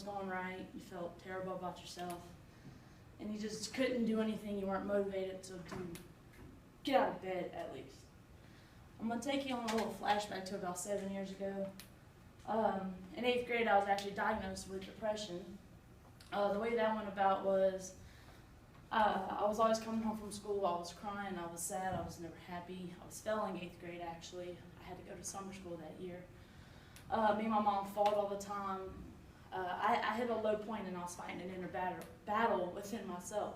was going right. You felt terrible about yourself. And you just couldn't do anything. You weren't motivated to get out of bed, at least. I'm going to take you on a little flashback to about 7 years ago. In 8th grade, I was actually diagnosed with depression. The way that went about was I was always coming home from school. I was crying. I was sad. I was never happy. I was failing 8th grade, actually. I had to go to summer school that year. Me and my mom fought all the time. I hit a low point, and I was fighting an inner battle within myself.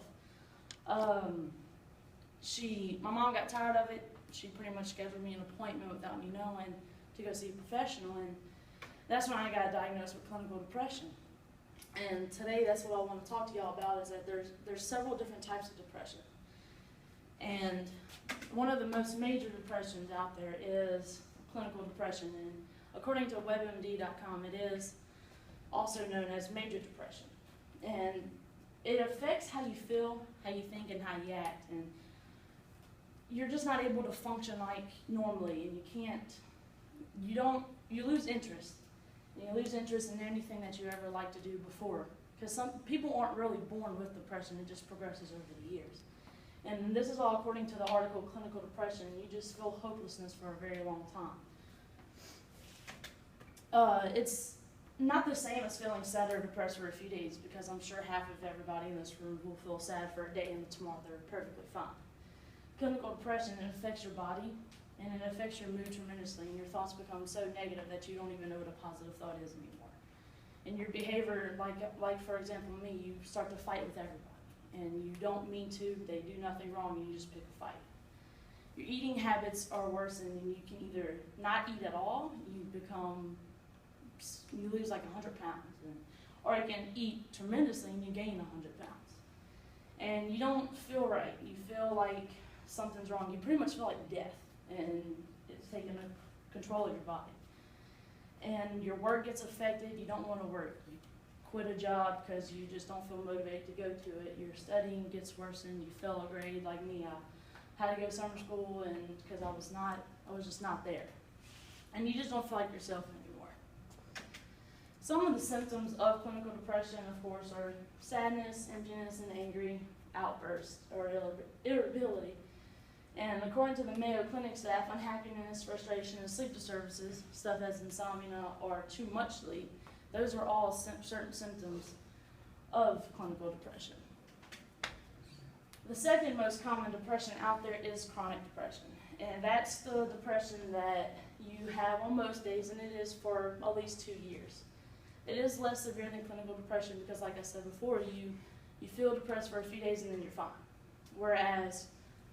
My mom got tired of it. She pretty much scheduled me an appointment without me knowing to go see a professional, and that's when I got diagnosed with clinical depression. And today, that's what I want to talk to y'all about, is that there's several different types of depression. And one of the most major depressions out there is clinical depression, and according to WebMD.com, it is also known as major depression. And it affects how you feel, how you think, and how you act. And you're just not able to function like normally, and you lose interest. And you lose interest in anything that you ever liked to do before. Because some people aren't really born with depression, it just progresses over the years. And this is all according to the article Clinical Depression. You just feel hopelessness for a very long time. It's not the same as feeling sad or depressed for a few days, because I'm sure half of everybody in this room will feel sad for a day and tomorrow they're perfectly fine. Clinical depression, it affects your body and it affects your mood tremendously, and your thoughts become so negative that you don't even know what a positive thought is anymore. And your behavior, like for example me, you start to fight with everybody, and you don't mean to, they do nothing wrong, and you just pick a fight. Your eating habits are worse, and you can either not eat at all, you lose like 100 pounds, or you can eat tremendously and you gain 100 pounds. And you don't feel right. You feel like something's wrong. You pretty much feel like death, and it's taking control of your body. And your work gets affected. You don't want to work. You quit a job because you just don't feel motivated to go to it. Your studying gets worse, and you fail a grade. Like me, I had to go to summer school, and because I was just not there. And you just don't feel like yourself anymore. Some of the symptoms of clinical depression, of course, are sadness, emptiness, and angry outbursts or irritability. And according to the Mayo Clinic staff, unhappiness, frustration, and sleep disturbances, stuff as insomnia or too much sleep, those are all certain symptoms of clinical depression. The second most common depression out there is chronic depression. And that's the depression that you have on most days, and it is for at least 2 years. It is less severe than clinical depression because, like I said before, you feel depressed for a few days and then you're fine. Whereas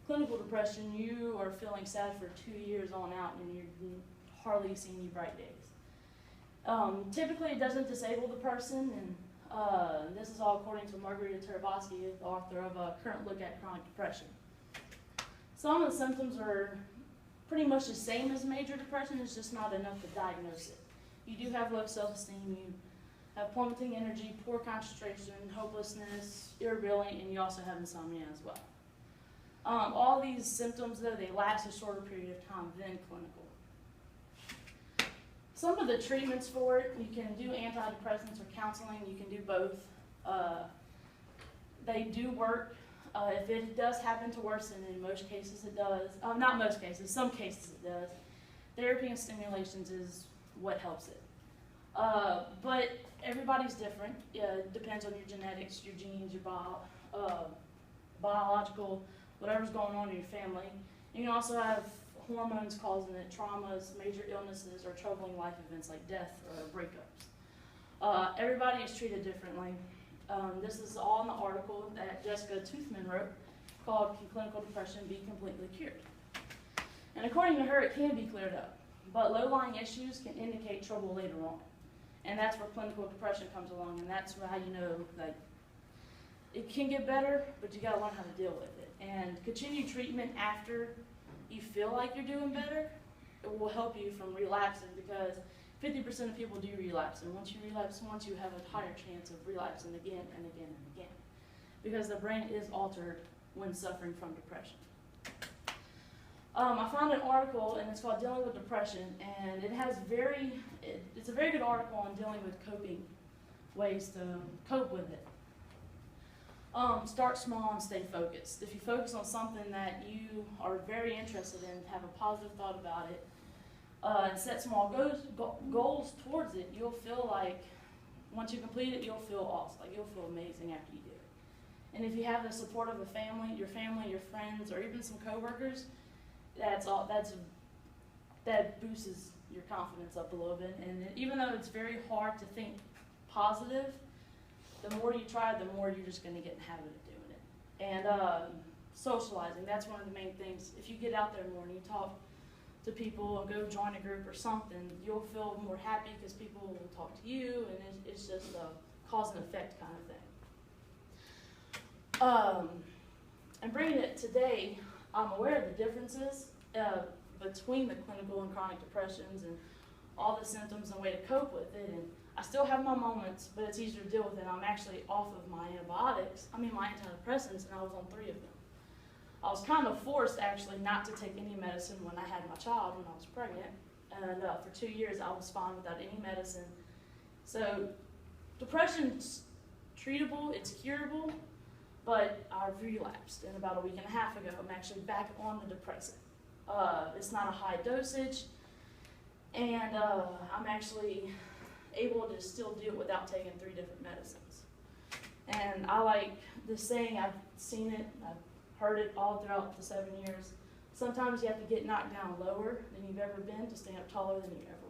clinical depression, you are feeling sad for 2 years on out, and you're hardly seeing any bright days. Typically, it doesn't disable the person, and this is all according to Margarita Tarabowski, the author of A Current Look at Chronic Depression. Some of the symptoms are pretty much the same as major depression, it's just not enough to diagnose it. You do have low self-esteem, you have plummeting energy, poor concentration, hopelessness, irritability, and you also have insomnia as well. All these symptoms, though, they last a shorter period of time than clinical. Some of the treatments for it, you can do antidepressants or counseling, you can do both. They do work. If it does happen to worsen, in most cases it does. Not most cases, some cases it does. Therapy and stimulations is what helps it. But everybody's different. It depends on your genetics, your genes, your biological, whatever's going on in your family. You can also have hormones causing it, traumas, major illnesses, or troubling life events like death or breakups. Everybody is treated differently. This is all in the article that Jessica Toothman wrote called Can Clinical Depression Be Completely Cured? And according to her, it can be cleared up, but low-lying issues can indicate trouble later on. And that's where clinical depression comes along, and that's how you know that it can get better, but you gotta learn how to deal with it. And continued treatment after you feel like you're doing better, it will help you from relapsing, because 50% of people do relapse, and once you relapse once, you have a higher chance of relapsing again and again and again, because the brain is altered when suffering from depression. I found an article, and it's called Dealing with Depression, and it's a very good article on dealing with coping ways to cope with it. Start small and stay focused. If you focus on something that you are very interested in, have a positive thought about it, and set small goals towards it, you'll feel like once you complete it, you'll feel awesome. Like you'll feel amazing after you do it. And if you have the support of a family, your friends, or even some coworkers, that boosts your confidence up a little bit. And even though it's very hard to think positive, the more you try, the more you're just going to get in the habit of doing it. And socializing, that's one of the main things. If you get out there more and you talk to people or go join a group or something, you'll feel more happy because people will talk to you, and it's just a cause and effect kind of thing. And bringing it today, I'm aware of the differences between the clinical and chronic depressions and all the symptoms and way to cope with it. And I still have my moments, but it's easier to deal with it. I'm actually off of my my antidepressants, and I was on 3 of them. I was kind of forced, actually, not to take any medicine when I had my child, when I was pregnant. And for 2 years, I was fine without any medicine. So depression's treatable, it's curable, but I've relapsed. And about a week and a half ago, I'm actually back on the depressant. It's not a high dosage, and I'm actually able to still do it without taking 3 different medicines. And I like this saying, I've seen it, I've heard it all throughout the 7 years. Sometimes you have to get knocked down lower than you've ever been to stand up taller than you ever